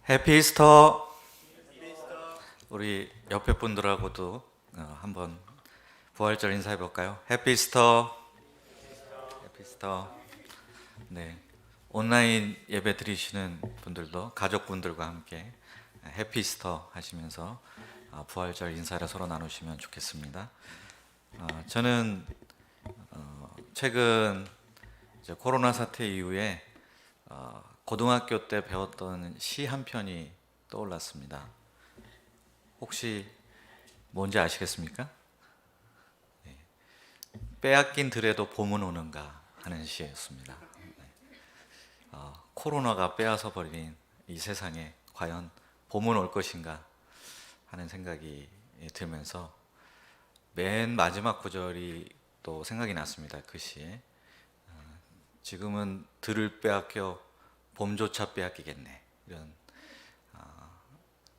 해피 이스터. 우리 옆에 분들하고도 한번 부활절 인사해 볼까요? 해피 이스터. 해피 이스터. 네, 온라인 예배 드리시는 분들도 가족분들과 함께 해피 이스터 하시면서 부활절 인사를 서로 나누시면 좋겠습니다. 저는 최근 이제 코로나 사태 이후에 고등학교 때 배웠던 시 한 편이 떠올랐습니다. 혹시 뭔지 아시겠습니까? 네. 빼앗긴 들에도 봄은 오는가 하는 시였습니다. 코로나가 빼앗아 버린 이 세상에 과연 봄은 올 것인가 하는 생각이 들면서 맨 마지막 구절이 또 생각이 났습니다. 그 시에 지금은 들을 빼앗겨 봄조차 빼앗기겠네, 이런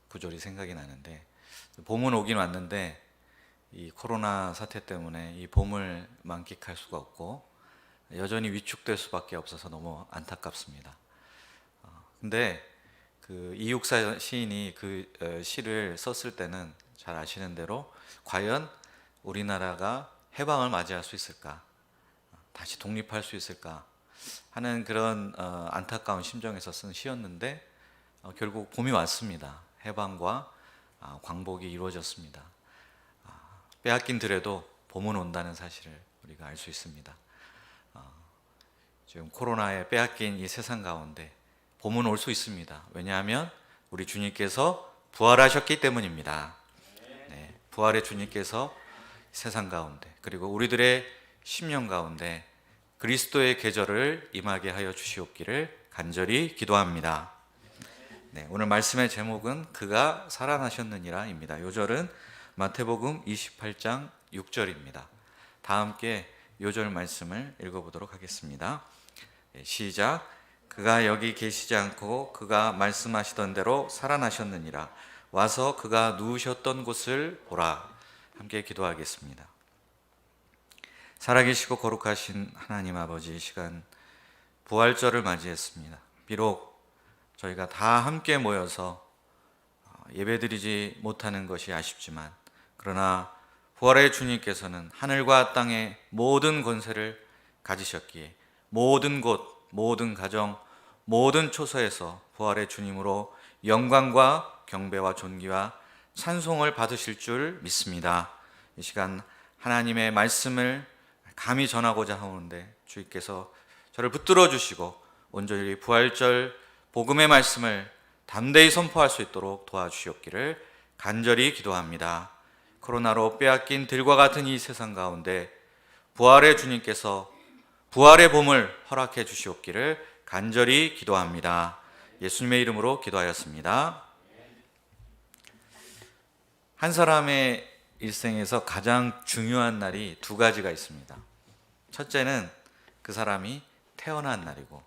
구절이 생각이 나는데, 봄은 오긴 왔는데 이 코로나 사태 때문에 이 봄을 만끽할 수가 없고 여전히 위축될 수밖에 없어서 너무 안타깝습니다. 근데 그 이육사 시인이 그 시를 썼을 때는 잘 아시는 대로 과연 우리나라가 해방을 맞이할 수 있을까, 다시 독립할 수 있을까 하는 그런 안타까운 심정에서 쓴 시였는데 결국 봄이 왔습니다. 해방과 광복이 이루어졌습니다. 빼앗긴 들에도 봄은 온다는 사실을 우리가 알 수 있습니다. 지금 코로나에 빼앗긴 이 세상 가운데 봄은 올 수 있습니다. 왜냐하면 우리 주님께서 부활하셨기 때문입니다. 네, 부활의 주님께서 세상 가운데, 그리고 우리들의 심령 가운데 그리스도의 계절을 임하게 하여 주시옵기를 간절히 기도합니다. 네, 오늘 말씀의 제목은 그가 살아나셨느니라입니다. 요절은 마태복음 28장 6절입니다. 다 함께 요절 말씀을 읽어보도록 하겠습니다. 네, 시작. 그가 여기 계시지 않고 그가 말씀하시던 대로 살아나셨느니라. 와서 그가 누우셨던 곳을 보라. 함께 기도하겠습니다. 살아계시고 거룩하신 하나님 아버지, 이 시간 부활절을 맞이했습니다. 비록 저희가 다 함께 모여서 예배드리지 못하는 것이 아쉽지만, 그러나 부활의 주님께서는 하늘과 땅의 모든 권세를 가지셨기에 모든 곳, 모든 가정, 모든 초소에서 부활의 주님으로 영광과 경배와 존귀와 찬송을 받으실 줄 믿습니다. 이 시간 하나님의 말씀을 감히 전하고자 하오는데 주님께서 저를 붙들어 주시고 온전히 부활절 복음의 말씀을 담대히 선포할 수 있도록 도와주시옵기를 간절히 기도합니다. 코로나로 빼앗긴 들과 같은 이 세상 가운데 부활의 주님께서 부활의 봄을 허락해 주시옵기를 간절히 기도합니다. 예수님의 이름으로 기도하였습니다. 한 사람의 일생에서 가장 중요한 날이 두 가지가 있습니다. 첫째는 그 사람이 태어난 날이고,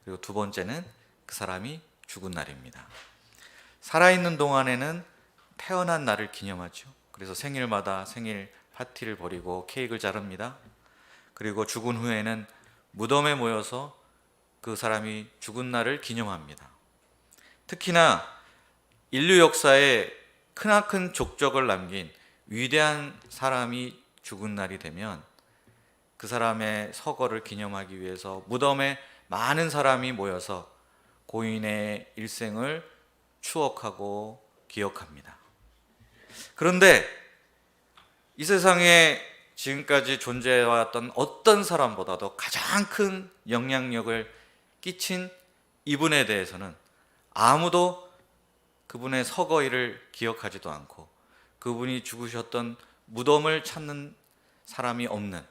그리고 두 번째는 그 사람이 죽은 날입니다. 살아있는 동안에는 태어난 날을 기념하죠. 그래서 생일마다 생일 파티를 벌이고 케이크를 자릅니다. 그리고 죽은 후에는 무덤에 모여서 그 사람이 죽은 날을 기념합니다. 특히나 인류 역사에 크나큰 족적을 남긴 위대한 사람이 죽은 날이 되면 그 사람의 서거를 기념하기 위해서 무덤에 많은 사람이 모여서 고인의 일생을 추억하고 기억합니다. 그런데 이 세상에 지금까지 존재해왔던 어떤 사람보다도 가장 큰 영향력을 끼친 이분에 대해서는 아무도 그분의 서거일을 기억하지도 않고 그분이 죽으셨던 무덤을 찾는 사람이 없는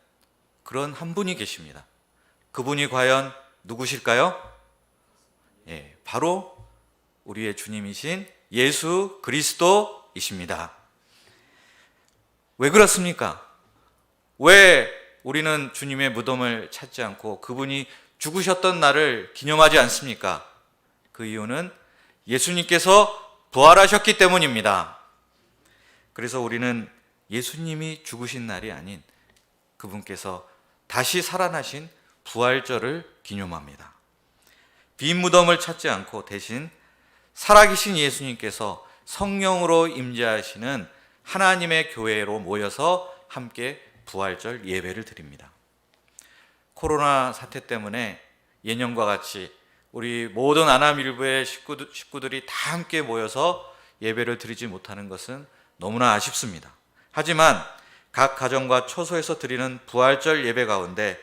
그런 한 분이 계십니다. 그분이 과연 누구실까요? 예, 바로 우리의 주님이신 예수 그리스도이십니다. 왜 그렇습니까? 왜 우리는 주님의 무덤을 찾지 않고 그분이 죽으셨던 날을 기념하지 않습니까? 그 이유는 예수님께서 부활하셨기 때문입니다. 그래서 우리는 예수님이 죽으신 날이 아닌 그분께서 다시 살아나신 부활절을 기념합니다. 빈 무덤을 찾지 않고 대신 살아계신 예수님께서 성령으로 임재하시는 하나님의 교회로 모여서 함께 부활절 예배를 드립니다. 코로나 사태 때문에 예년과 같이 우리 모든 아남일부의 식구들이 다 함께 모여서 예배를 드리지 못하는 것은 너무나 아쉽습니다. 하지만 각 가정과 초소에서 드리는 부활절 예배 가운데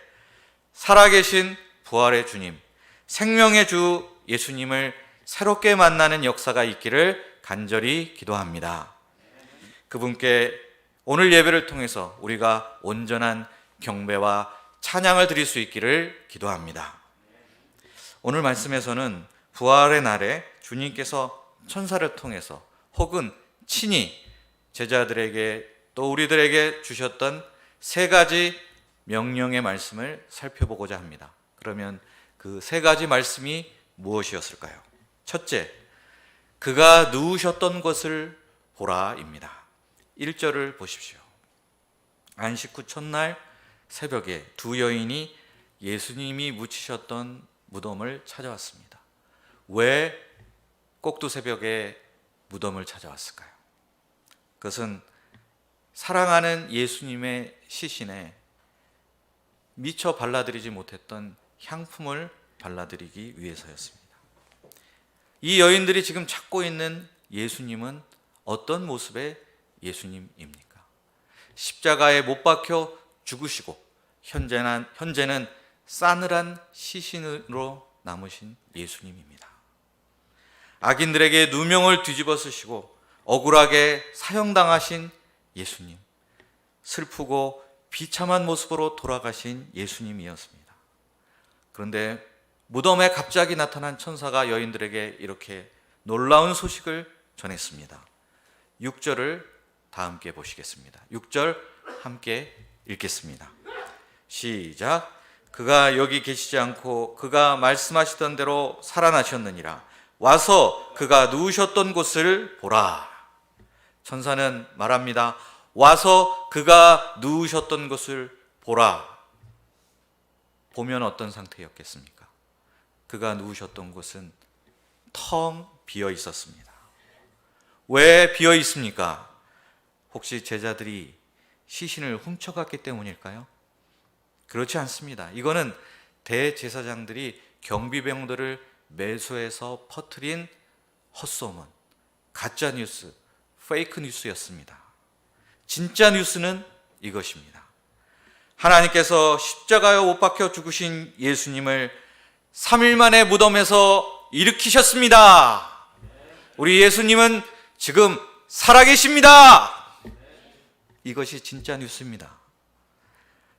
살아계신 부활의 주님, 생명의 주 예수님을 새롭게 만나는 역사가 있기를 간절히 기도합니다. 그분께 오늘 예배를 통해서 우리가 온전한 경배와 찬양을 드릴 수 있기를 기도합니다. 오늘 말씀에서는 부활의 날에 주님께서 천사를 통해서 혹은 친히 제자들에게 또 우리들에게 주셨던 세 가지 명령의 말씀을 살펴보고자 합니다. 그러면 그 세 가지 말씀이 무엇이었을까요? 첫째, 그가 누우셨던 것을 보라입니다. 1절을 보십시오. 안식 후 첫날 새벽에 두 여인이 예수님이 묻히셨던 무덤을 찾아왔습니다. 왜 꼭두 새벽에 무덤을 찾아왔을까요? 그것은 사랑하는 예수님의 시신에 미처 발라드리지 못했던 향품을 발라드리기 위해서였습니다. 이 여인들이 지금 찾고 있는 예수님은 어떤 모습의 예수님입니까? 십자가에 못 박혀 죽으시고 현재는 싸늘한 시신으로 남으신 예수님입니다. 악인들에게 누명을 뒤집어 쓰시고 억울하게 사형당하신 예수님, 슬프고 비참한 모습으로 돌아가신 예수님이었습니다. 그런데 무덤에 갑자기 나타난 천사가 여인들에게 이렇게 놀라운 소식을 전했습니다. 6절을 다 함께 보시겠습니다. 6절 함께 읽겠습니다. 시작. 그가 여기 계시지 않고 그가 말씀하시던 대로 살아나셨느니라. 와서 그가 누우셨던 곳을 보라. 천사는 말합니다. 와서 그가 누우셨던 곳을 보라. 보면 어떤 상태였겠습니까? 그가 누우셨던 곳은 텅 비어 있었습니다. 왜 비어 있습니까? 혹시 제자들이 시신을 훔쳐갔기 때문일까요? 그렇지 않습니다. 이거는 대제사장들이 경비병들을 매수해서 퍼뜨린 헛소문, 가짜 뉴스, 페이크 뉴스였습니다. 진짜 뉴스는 이것입니다. 하나님께서 십자가에 못 박혀 죽으신 예수님을 3일 만에 무덤에서 일으키셨습니다. 우리 예수님은 지금 살아계십니다. 이것이 진짜 뉴스입니다.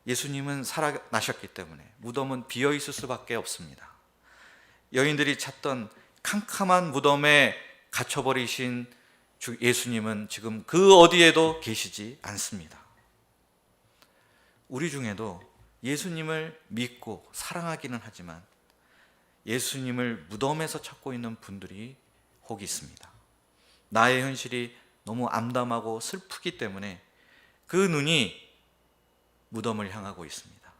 예수님은 살아나셨기 때문에 무덤은 비어 있을 수밖에 없습니다. 여인들이 찾던 캄캄한 무덤에 갇혀버리신 주 예수님은 지금 그 어디에도 계시지 않습니다. 우리 중에도 예수님을 믿고 사랑하기는 하지만 예수님을 무덤에서 찾고 있는 분들이 혹 있습니다. 나의 현실이 너무 암담하고 슬프기 때문에 그 눈이 무덤을 향하고 있습니다.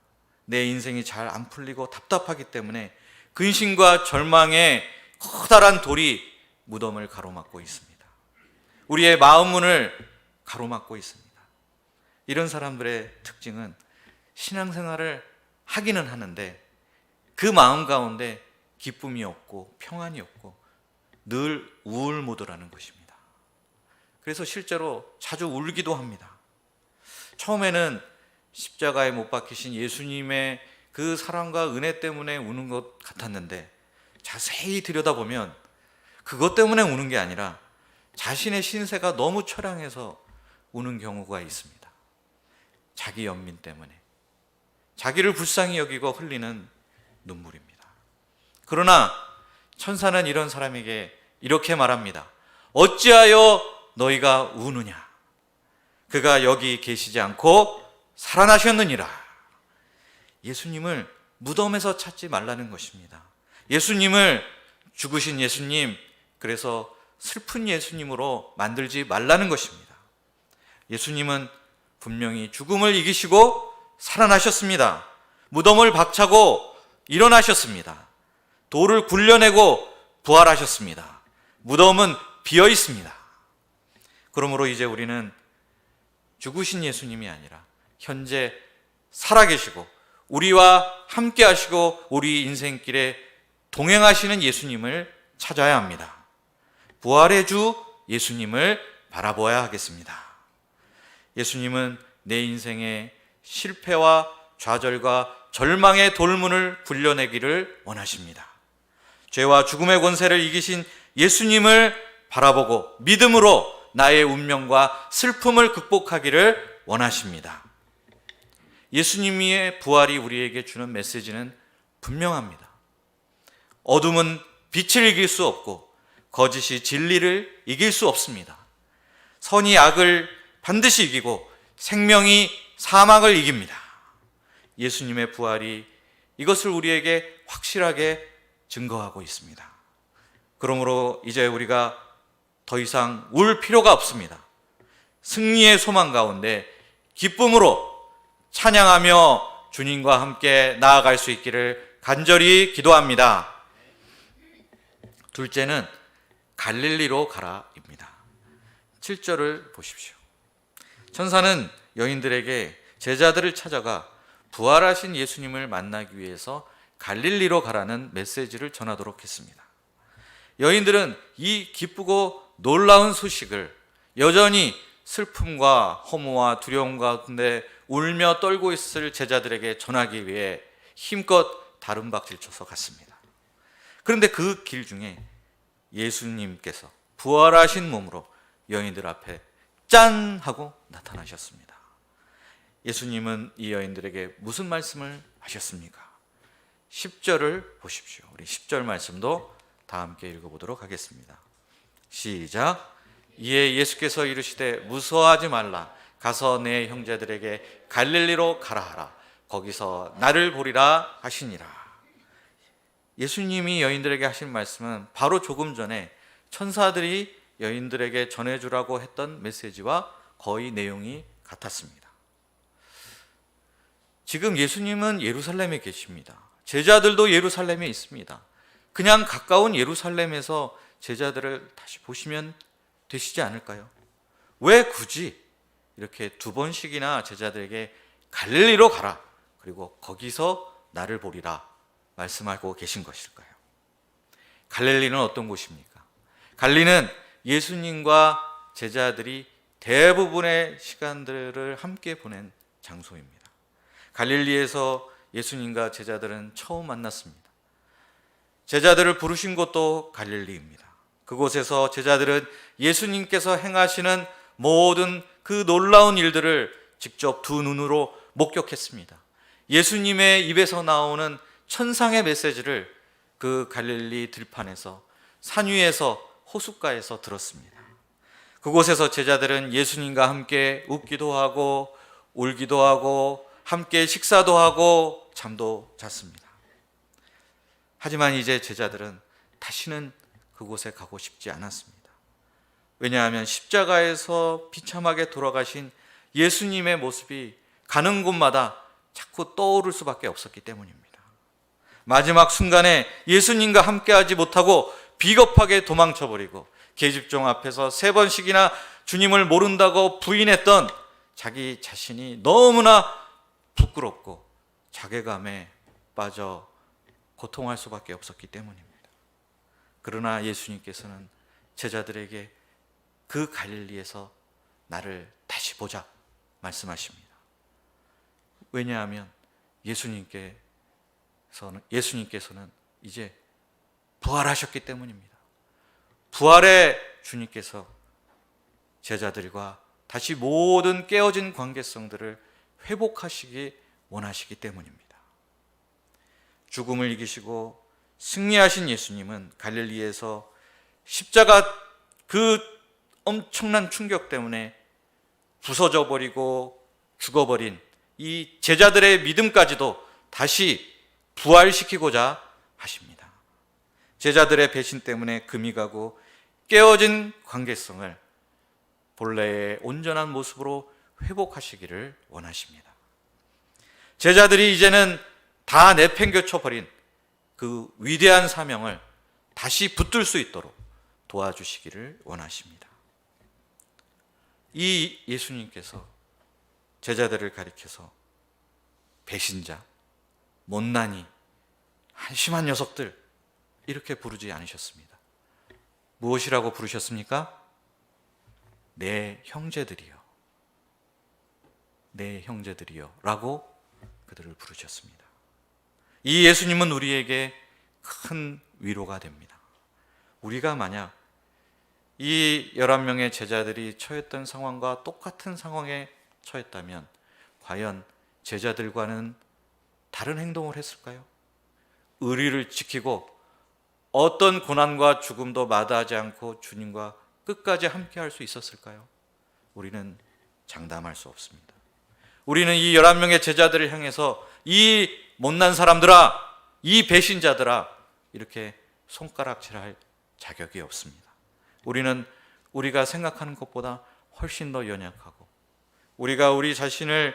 내 인생이 잘 안 풀리고 답답하기 때문에 근심과 절망의 커다란 돌이 무덤을 가로막고 있습니다. 우리의 마음 문을 가로막고 있습니다. 이런 사람들의 특징은 신앙생활을 하기는 하는데 그 마음 가운데 기쁨이 없고 평안이 없고 늘 우울무드라는 것입니다. 그래서 실제로 자주 울기도 합니다. 처음에는 십자가에 못 박히신 예수님의 그 사랑과 은혜 때문에 우는 것 같았는데 자세히 들여다보면 그것 때문에 우는 게 아니라 자신의 신세가 너무 처량해서 우는 경우가 있습니다. 자기 연민 때문에 자기를 불쌍히 여기고 흘리는 눈물입니다. 그러나 천사는 이런 사람에게 이렇게 말합니다. 어찌하여 너희가 우느냐? 그가 여기 계시지 않고 살아나셨느니라. 예수님을 무덤에서 찾지 말라는 것입니다. 예수님을 죽으신 예수님, 그래서 슬픈 예수님으로 만들지 말라는 것입니다. 예수님은 분명히 죽음을 이기시고 살아나셨습니다. 무덤을 박차고 일어나셨습니다. 돌을 굴려내고 부활하셨습니다. 무덤은 비어 있습니다. 그러므로 이제 우리는 죽으신 예수님이 아니라 현재 살아계시고 우리와 함께 하시고 우리 인생길에 동행하시는 예수님을 찾아야 합니다. 부활의 주 예수님을 바라보아야 하겠습니다. 예수님은 내 인생의 실패와 좌절과 절망의 돌문을 굴려내기를 원하십니다. 죄와 죽음의 권세를 이기신 예수님을 바라보고 믿음으로 나의 운명과 슬픔을 극복하기를 원하십니다. 예수님의 부활이 우리에게 주는 메시지는 분명합니다. 어둠은 빛을 이길 수 없고 거짓이 진리를 이길 수 없습니다. 선이 악을 반드시 이기고 생명이 사망을 이깁니다. 예수님의 부활이 이것을 우리에게 확실하게 증거하고 있습니다. 그러므로 이제 우리가 더 이상 울 필요가 없습니다. 승리의 소망 가운데 기쁨으로 찬양하며 주님과 함께 나아갈 수 있기를 간절히 기도합니다. 둘째는 갈릴리로 가라입니다. 7절을 보십시오. 천사는 여인들에게 제자들을 찾아가 부활하신 예수님을 만나기 위해서 갈릴리로 가라는 메시지를 전하도록 했습니다. 여인들은 이 기쁘고 놀라운 소식을 여전히 슬픔과 허무와 두려움 가운데 울며 떨고 있을 제자들에게 전하기 위해 힘껏 다름박질 쳐서 갔습니다. 그런데 그 길 중에 예수님께서 부활하신 몸으로 여인들 앞에 짠 하고 나타나셨습니다. 예수님은 이 여인들에게 무슨 말씀을 하셨습니까? 10절을 보십시오. 우리 10절 말씀도 다 함께 읽어보도록 하겠습니다. 시작. 이에 예수께서 이르시되 무서워하지 말라. 가서 내 형제들에게 갈릴리로 가라 하라. 거기서 나를 보리라 하시니라. 예수님이 여인들에게 하신 말씀은 바로 조금 전에 천사들이 여인들에게 전해주라고 했던 메시지와 거의 내용이 같았습니다. 지금 예수님은 예루살렘에 계십니다. 제자들도 예루살렘에 있습니다. 그냥 가까운 예루살렘에서 제자들을 다시 보시면 되시지 않을까요? 왜 굳이 이렇게 두 번씩이나 제자들에게 갈릴리로 가라, 그리고 거기서 나를 보리라 말씀하고 계신 것일까요? 갈릴리는 어떤 곳입니까? 갈릴리는 예수님과 제자들이 대부분의 시간들을 함께 보낸 장소입니다. 갈릴리에서 예수님과 제자들은 처음 만났습니다. 제자들을 부르신 곳도 갈릴리입니다. 그곳에서 제자들은 예수님께서 행하시는 모든 그 놀라운 일들을 직접 두 눈으로 목격했습니다. 예수님의 입에서 나오는 천상의 메시지를 그 갈릴리 들판에서, 산 위에서, 호숫가에서 들었습니다. 그곳에서 제자들은 예수님과 함께 웃기도 하고 울기도 하고 함께 식사도 하고 잠도 잤습니다. 하지만 이제 제자들은 다시는 그곳에 가고 싶지 않았습니다. 왜냐하면 십자가에서 비참하게 돌아가신 예수님의 모습이 가는 곳마다 자꾸 떠오를 수밖에 없었기 때문입니다. 마지막 순간에 예수님과 함께하지 못하고 비겁하게 도망쳐버리고 계집종 앞에서 3번씩이나 주님을 모른다고 부인했던 자기 자신이 너무나 부끄럽고 자괴감에 빠져 고통할 수밖에 없었기 때문입니다. 그러나 예수님께서는 제자들에게 그 갈릴리에서 나를 다시 보자 말씀하십니다. 왜냐하면 예수님께서는 이제 부활하셨기 때문입니다. 부활의 주님께서 제자들과 다시 모든 깨어진 관계성들을 회복하시기 원하시기 때문입니다. 죽음을 이기시고 승리하신 예수님은 갈릴리에서 십자가 그 엄청난 충격 때문에 부서져 버리고 죽어버린 이 제자들의 믿음까지도 다시 부활시키고자 하십니다. 제자들의 배신 때문에 금이 가고 깨어진 관계성을 본래의 온전한 모습으로 회복하시기를 원하십니다. 제자들이 이제는 다 내팽개쳐 버린 그 위대한 사명을 다시 붙들 수 있도록 도와주시기를 원하십니다. 이 예수님께서 제자들을 가리켜서 배신자, 못난이, 한심한 녀석들 이렇게 부르지 않으셨습니다. 무엇이라고 부르셨습니까? 내 형제들이요, 내 형제들이요 라고 그들을 부르셨습니다. 이 예수님은 우리에게 큰 위로가 됩니다. 우리가 만약 이 11명의 제자들이 처했던 상황과 똑같은 상황에 처했다면 과연 제자들과는 다른 행동을 했을까요? 의리를 지키고 어떤 고난과 죽음도 마다하지 않고 주님과 끝까지 함께 할 수 있었을까요? 우리는 장담할 수 없습니다. 우리는 이 11명의 제자들을 향해서 이 못난 사람들아, 이 배신자들아 이렇게 손가락질할 자격이 없습니다. 우리는 우리가 생각하는 것보다 훨씬 더 연약하고 우리가 우리 자신을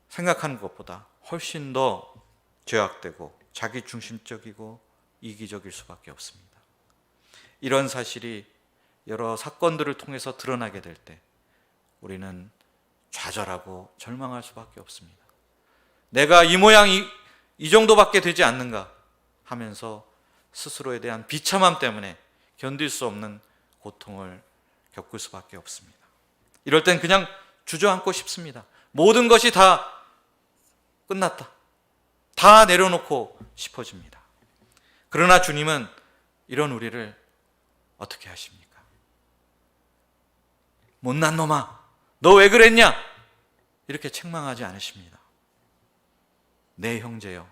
생각하는 것보다 훨씬 더 죄악되고 자기중심적이고 이기적일 수밖에 없습니다. 이런 사실이 여러 사건들을 통해서 드러나게 될 때 우리는 좌절하고 절망할 수밖에 없습니다. 내가 이 모양 이 정도밖에 되지 않는가 하면서 스스로에 대한 비참함 때문에 견딜 수 없는 고통을 겪을 수밖에 없습니다. 이럴 땐 그냥 주저앉고 싶습니다. 모든 것이 다 끝났다, 다 내려놓고 싶어집니다. 그러나 주님은 이런 우리를 어떻게 하십니까? 못난 놈아, 너 왜 그랬냐? 이렇게 책망하지 않으십니다. 내 형제여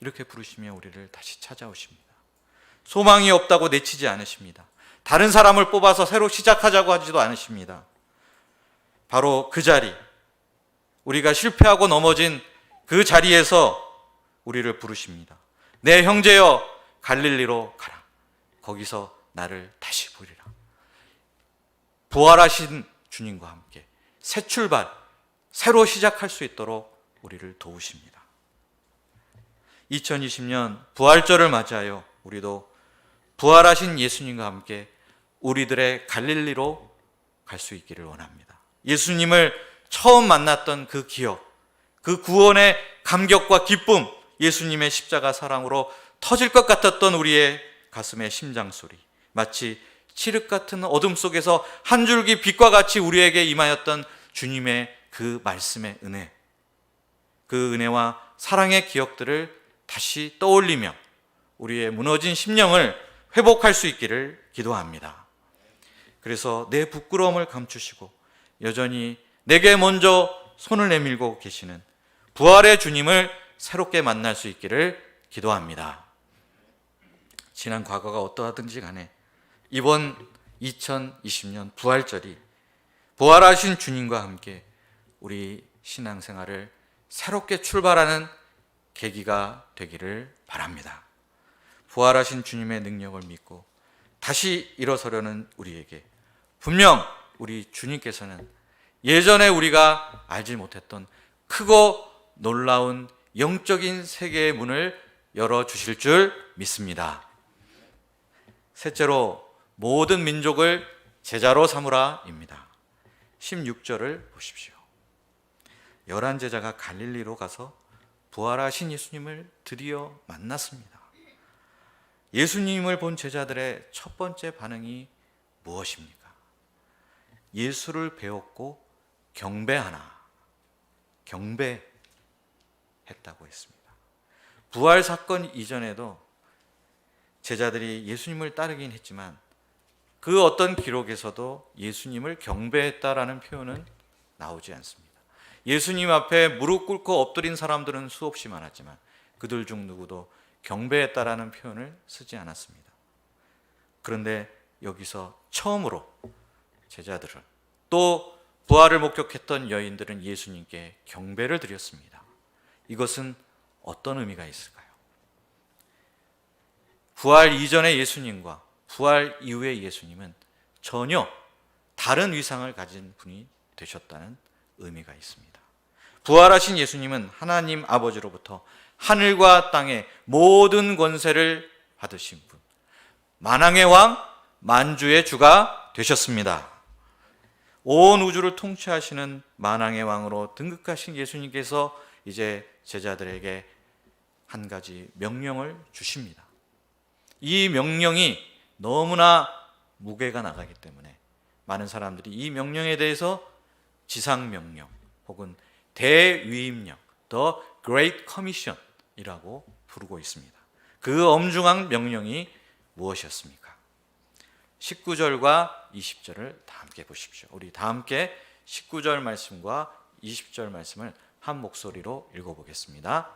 이렇게 부르시며 우리를 다시 찾아오십니다. 소망이 없다고 내치지 않으십니다. 다른 사람을 뽑아서 새로 시작하자고 하지도 않으십니다. 바로 그 자리, 우리가 실패하고 넘어진 그 자리에서 우리를 부르십니다. 내 형제여 갈릴리로 가라. 거기서 나를 다시 보리라. 부활하신 주님과 함께 새 출발, 새로 시작할 수 있도록 우리를 도우십니다. 2020년 부활절을 맞이하여 우리도 부활하신 예수님과 함께 우리들의 갈릴리로 갈 수 있기를 원합니다. 예수님을 처음 만났던 그 기억, 그 구원의 감격과 기쁨, 예수님의 십자가 사랑으로 터질 것 같았던 우리의 가슴의 심장소리, 마치 칠흑 같은 어둠 속에서 한 줄기 빛과 같이 우리에게 임하였던 주님의 그 말씀의 은혜, 그 은혜와 사랑의 기억들을 다시 떠올리며 우리의 무너진 심령을 회복할 수 있기를 기도합니다. 그래서 내 부끄러움을 감추시고 여전히 내게 먼저 손을 내밀고 계시는 부활의 주님을 새롭게 만날 수 있기를 기도합니다. 지난 과거가 어떠하든지 간에 이번 2020년 부활절이 부활하신 주님과 함께 우리 신앙생활을 새롭게 출발하는 계기가 되기를 바랍니다. 부활하신 주님의 능력을 믿고 다시 일어서려는 우리에게 분명 우리 주님께서는 예전에 우리가 알지 못했던 크고 놀라운 영적인 세계의 문을 열어주실 줄 믿습니다. 셋째로 모든 민족을 제자로 삼으라입니다. 16절을 보십시오. 11제자가 갈릴리로 가서 부활하신 예수님을 드디어 만났습니다. 예수님을 본 제자들의 첫 번째 반응이 무엇입니까? 예수를 배웠고 경배하나, 경배했다고 했습니다. 부활 사건 이전에도 제자들이 예수님을 따르긴 했지만 그 어떤 기록에서도 예수님을 경배했다라는 표현은 나오지 않습니다. 예수님 앞에 무릎 꿇고 엎드린 사람들은 수없이 많았지만 그들 중 누구도 경배했다라는 표현을 쓰지 않았습니다. 그런데 여기서 처음으로 제자들은 또 부활을 목격했던 여인들은 예수님께 경배를 드렸습니다. 이것은 어떤 의미가 있을까요? 부활 이전의 예수님과 부활 이후의 예수님은 전혀 다른 위상을 가진 분이 되셨다는 의미가 있습니다. 부활하신 예수님은 하나님 아버지로부터 하늘과 땅의 모든 권세를 받으신 분, 만왕의 왕, 만주의 주가 되셨습니다. 온 우주를 통치하시는 만왕의 왕으로 등극하신 예수님께서 이제 제자들에게 한 가지 명령을 주십니다. 이 명령이 너무나 무게가 나가기 때문에 많은 사람들이 이 명령에 대해서 지상명령 혹은 대위임령, The Great Commission이라고 부르고 있습니다. 그 엄중한 명령이 무엇이었습니까? 19절과 20절을 다 함께 보십시오. 우리 다 함께 19절 말씀과 20절 말씀을 한 목소리로 읽어보겠습니다.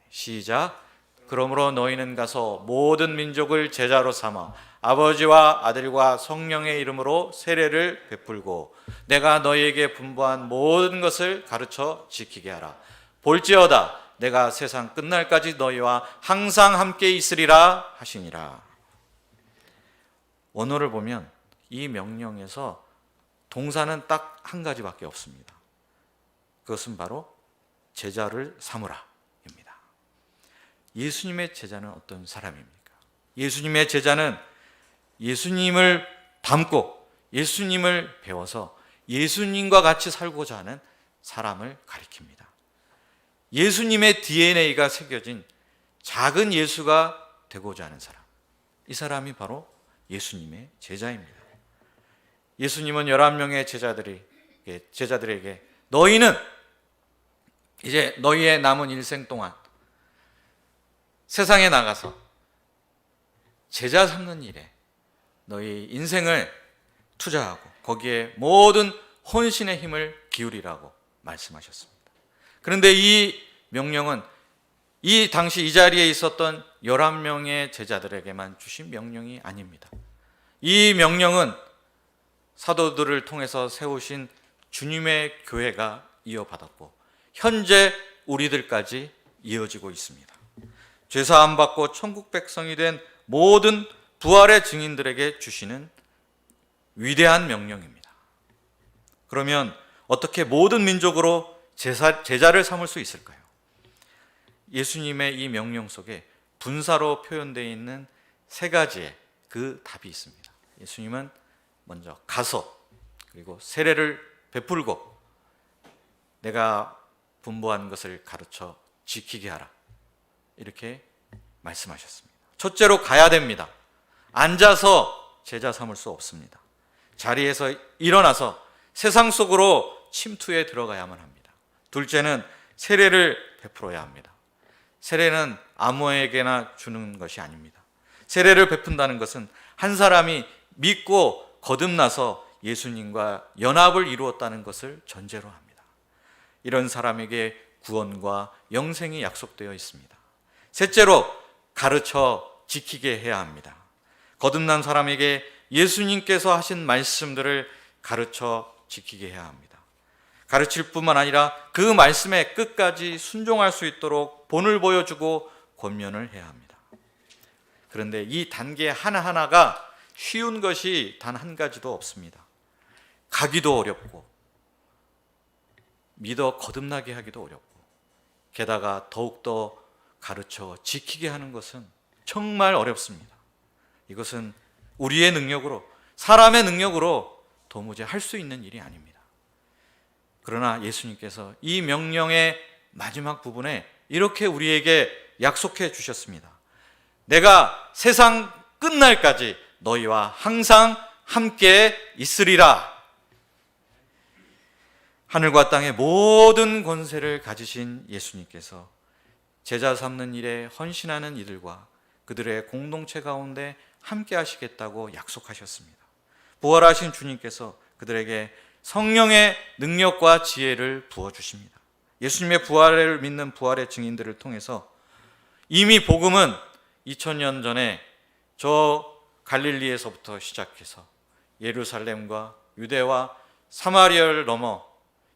시작. 그러므로 너희는 가서 모든 민족을 제자로 삼아 아버지와 아들과 성령의 이름으로 세례를 베풀고 내가 너희에게 분부한 모든 것을 가르쳐 지키게 하라. 볼지어다 내가 세상 끝날까지 너희와 항상 함께 있으리라 하시니라. 원어를 보면 이 명령에서 동사는 딱 한 가지밖에 없습니다. 그것은 바로 제자를 삼으라 입니다. 예수님의 제자는 어떤 사람입니까? 예수님의 제자는 예수님을 닮고 예수님을 배워서 예수님과 같이 살고자 하는 사람을 가리킵니다. 예수님의 DNA가 새겨진 작은 예수가 되고자 하는 사람, 이 사람이 바로 예수님의 제자입니다. 예수님은 11명의 제자들에게 너희는 이제 너희의 남은 일생 동안 세상에 나가서 제자 삼는 일에 너희 인생을 투자하고 거기에 모든 혼신의 힘을 기울이라고 말씀하셨습니다. 그런데 이 명령은 이 당시 이 자리에 있었던 11명의 제자들에게만 주신 명령이 아닙니다. 이 명령은 사도들을 통해서 세우신 주님의 교회가 이어받았고 현재 우리들까지 이어지고 있습니다. 죄사함 받고 천국 백성이 된 모든 부활의 증인들에게 주시는 위대한 명령입니다. 그러면 어떻게 모든 민족으로 제자를 삼을 수 있을까요? 예수님의 이 명령 속에 분사로 표현되어 있는 세 가지의 그 답이 있습니다. 예수님은 먼저 가서 그리고 세례를 베풀고 내가 분부한 것을 가르쳐 지키게 하라 이렇게 말씀하셨습니다. 첫째로 가야 됩니다. 앉아서 제자 삼을 수 없습니다. 자리에서 일어나서 세상 속으로 침투해 들어가야만 합니다. 둘째는 세례를 베풀어야 합니다. 세례는 아무에게나 주는 것이 아닙니다. 세례를 베푼다는 것은 한 사람이 믿고 거듭나서 예수님과 연합을 이루었다는 것을 전제로 합니다. 이런 사람에게 구원과 영생이 약속되어 있습니다. 셋째로 가르쳐 지키게 해야 합니다. 거듭난 사람에게 예수님께서 하신 말씀들을 가르쳐 지키게 해야 합니다. 가르칠 뿐만 아니라 그 말씀에 끝까지 순종할 수 있도록 본을 보여주고 권면을 해야 합니다. 그런데 이 단계 하나하나가 쉬운 것이 단 한 가지도 없습니다. 가기도 어렵고 믿어 거듭나게 하기도 어렵고 게다가 더욱더 가르쳐 지키게 하는 것은 정말 어렵습니다. 이것은 우리의 능력으로 사람의 능력으로 도무지 할 수 있는 일이 아닙니다. 그러나 예수님께서 이 명령의 마지막 부분에 이렇게 우리에게 약속해 주셨습니다. 내가 세상 끝날까지 너희와 항상 함께 있으리라. 하늘과 땅의 모든 권세를 가지신 예수님께서 제자 삼는 일에 헌신하는 이들과 그들의 공동체 가운데 함께 하시겠다고 약속하셨습니다. 부활하신 주님께서 그들에게 성령의 능력과 지혜를 부어주십니다. 예수님의 부활을 믿는 부활의 증인들을 통해서 이미 복음은 2000년 전에 저 갈릴리에서부터 시작해서 예루살렘과 유대와 사마리아를 넘어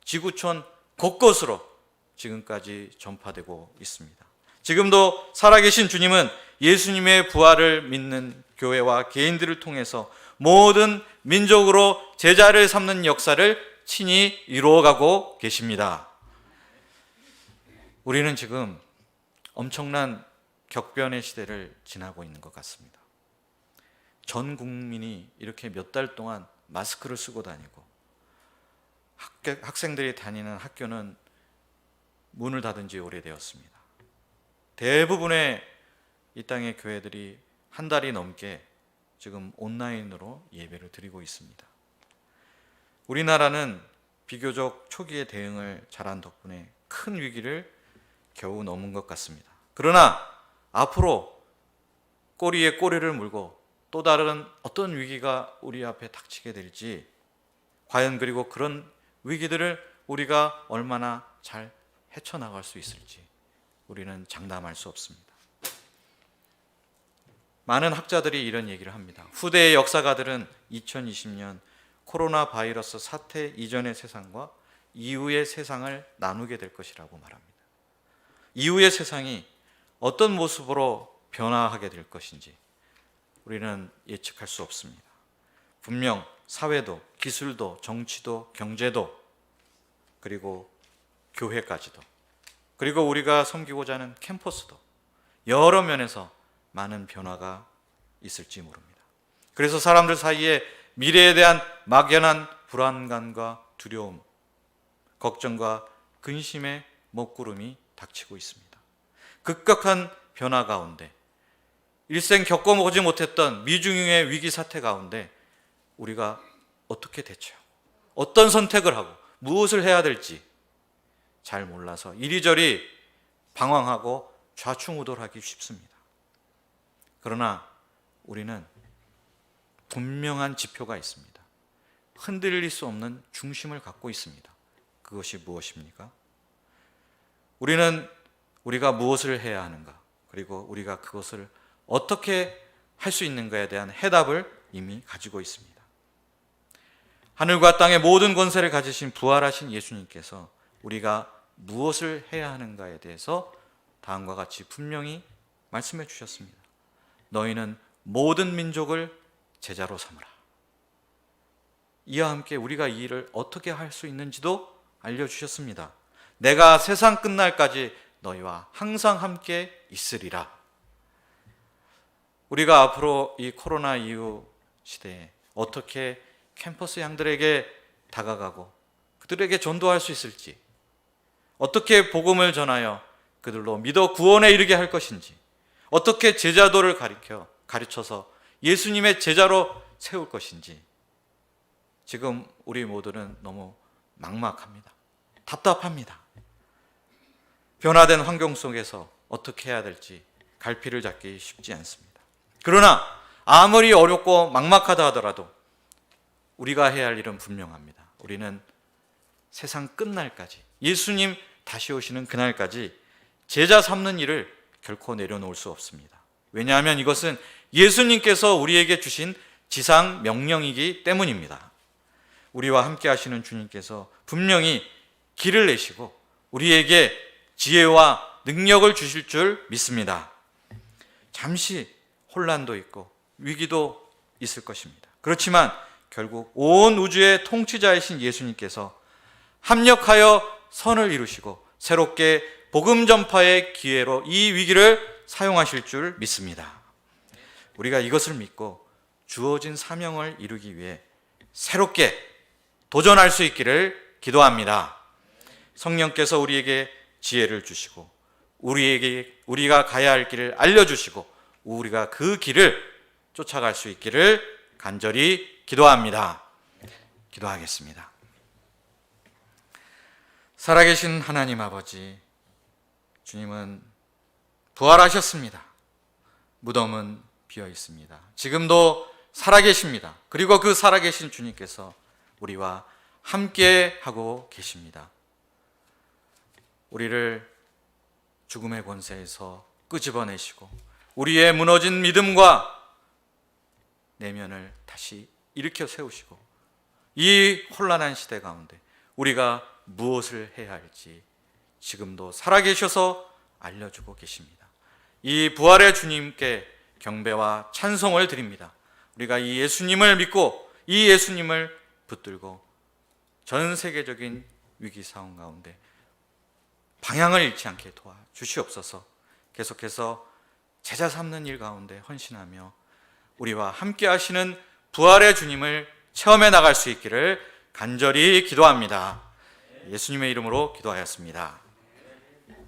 지구촌 곳곳으로 지금까지 전파되고 있습니다. 지금도 살아계신 주님은 예수님의 부활을 믿는 교회와 개인들을 통해서 모든 민족으로 제자를 삼는 역사를 친히 이루어가고 계십니다. 우리는 지금 엄청난 격변의 시대를 지나고 있는 것 같습니다. 전 국민이 이렇게 몇 달 동안 마스크를 쓰고 다니고 학생들이 다니는 학교는 문을 닫은 지 오래되었습니다. 대부분의 이 땅의 교회들이 한 달이 넘게 지금 온라인으로 예배를 드리고 있습니다. 우리나라는 비교적 초기에 대응을 잘한 덕분에 큰 위기를 겨우 넘은 것 같습니다. 그러나 앞으로 꼬리에 꼬리를 물고 또 다른 어떤 위기가 우리 앞에 닥치게 될지, 과연 그리고 그런 위기들을 우리가 얼마나 잘 헤쳐나갈 수 있을지 우리는 장담할 수 없습니다. 많은 학자들이 이런 얘기를 합니다. 후대의 역사가들은 2020년 코로나 바이러스 사태 이전의 세상과 이후의 세상을 나누게 될 것이라고 말합니다. 이후의 세상이 어떤 모습으로 변화하게 될 것인지 우리는 예측할 수 없습니다. 분명 사회도, 기술도, 정치도, 경제도, 그리고 교회까지도, 그리고 우리가 섬기고자 하는 캠퍼스도 여러 면에서 많은 변화가 있을지 모릅니다. 그래서 사람들 사이에 미래에 대한 막연한 불안감과 두려움, 걱정과 근심의 먹구름이 닥치고 있습니다. 급격한 변화 가운데, 일생 겪어보지 못했던 미중의 위기 사태 가운데 우리가 어떻게 대처하고 어떤 선택을 하고 무엇을 해야 될지 잘 몰라서 이리저리 방황하고 좌충우돌하기 쉽습니다. 그러나 우리는 분명한 지표가 있습니다. 흔들릴 수 없는 중심을 갖고 있습니다. 그것이 무엇입니까? 우리가 무엇을 해야 하는가, 그리고 우리가 그것을 어떻게 할 수 있는가에 대한 해답을 이미 가지고 있습니다. 하늘과 땅의 모든 권세를 가지신 부활하신 예수님께서 우리가 무엇을 해야 하는가에 대해서 다음과 같이 분명히 말씀해 주셨습니다. 너희는 모든 민족을 제자로 삼으라. 이와 함께 우리가 이 일을 어떻게 할 수 있는지도 알려주셨습니다. 내가 세상 끝날까지 너희와 항상 함께 있으리라. 우리가 앞으로 이 코로나 이후 시대에 어떻게 캠퍼스 양들에게 다가가고 그들에게 전도할 수 있을지, 어떻게 복음을 전하여 그들로 믿어 구원에 이르게 할 것인지, 어떻게 제자도를 가르쳐서 예수님의 제자로 세울 것인지, 지금 우리 모두는 너무 막막합니다. 답답합니다. 변화된 환경 속에서 어떻게 해야 될지 갈피를 잡기 쉽지 않습니다. 그러나 아무리 어렵고 막막하다 하더라도 우리가 해야 할 일은 분명합니다. 우리는 세상 끝날까지, 예수님 다시 오시는 그날까지 제자 삼는 일을 결코 내려놓을 수 없습니다. 왜냐하면 이것은 예수님께서 우리에게 주신 지상 명령이기 때문입니다. 우리와 함께 하시는 주님께서 분명히 길을 내시고 우리에게 지혜와 능력을 주실 줄 믿습니다. 잠시 혼란도 있고 위기도 있을 것입니다. 그렇지만 결국 온 우주의 통치자이신 예수님께서 합력하여 선을 이루시고 새롭게 복음 전파의 기회로 이 위기를 사용하실 줄 믿습니다. 우리가 이것을 믿고 주어진 사명을 이루기 위해 새롭게 도전할 수 있기를 기도합니다. 성령께서 우리에게 지혜를 주시고 우리가 가야 할 길을 알려주시고 우리가 그 길을 쫓아갈 수 있기를 간절히 기도합니다. 기도하겠습니다. 살아계신 하나님 아버지, 주님은 부활하셨습니다. 무덤은 비어 있습니다. 지금도 살아계십니다. 그리고 그 살아계신 주님께서 우리와 함께 하고 계십니다. 우리를 죽음의 권세에서 끄집어내시고 우리의 무너진 믿음과 내면을 다시 일으켜 세우시고 이 혼란한 시대 가운데 우리가 무엇을 해야 할지 지금도 살아계셔서 알려주고 계십니다. 이 부활의 주님께 경배와 찬송을 드립니다. 우리가 이 예수님을 믿고 이 예수님을 붙들고 전 세계적인 위기 상황 가운데 방향을 잃지 않게 도와주시옵소서. 계속해서 제자 삼는 일 가운데 헌신하며 우리와 함께 하시는 부활의 주님을 체험해 나갈 수 있기를 간절히 기도합니다. 예수님의 이름으로 기도하였습니다.